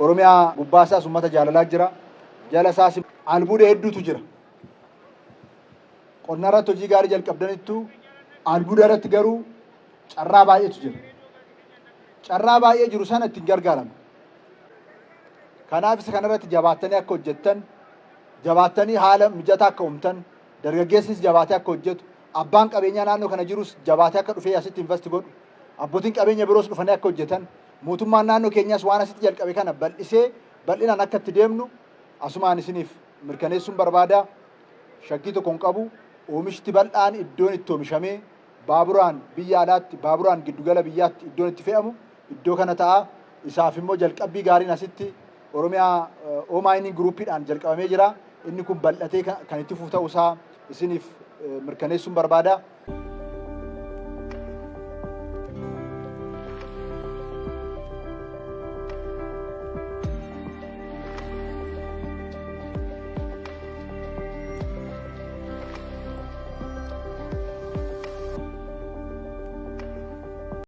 Oromiyaa gubbaasaa ummata jaalalaa jira. Jala isaas albuuda hedduutu jira. Qonna irratti hojii gaarii jalqabdanittu albuuda irratti garuu carraa baay'eetu jira. Carraa baay'ee jiru sana ittiin gargaaramu. Kanaaf isa kanarratti jabaattanii akka hojjettan, jabaattanii haala mijataa akka uumtan, dargaggeessis jabaatee akka hojjetu, abbaan qabeenyaa naannoo kana jirus jabaatee akka dhufee asitti invest godhu, abbootiin qabeenya biroos dhufanii akka hojjetan, mootummaan naannoo keenyaas waan asitti jalqabe kana bal'isee bal'inaan akka itti deemnu asumaan isiniif mirkaneessuun barbaada. Shakkii tokko hin qabu. Oomishti bal'aan iddoon itti oomishamee baaburaan biyya alaatti, baaburaan giddugala biyyaatti iddoon itti fe'amu iddoo kana ta'a. Isaaf immoo jalqabbii gaariin asitti Oromiyaa Oomaayinii Guruuppiidhaan jalqabamee jira. Inni kun bal'atee kan itti fufu ta'uusaa isiniif mirkaneessuun barbaada.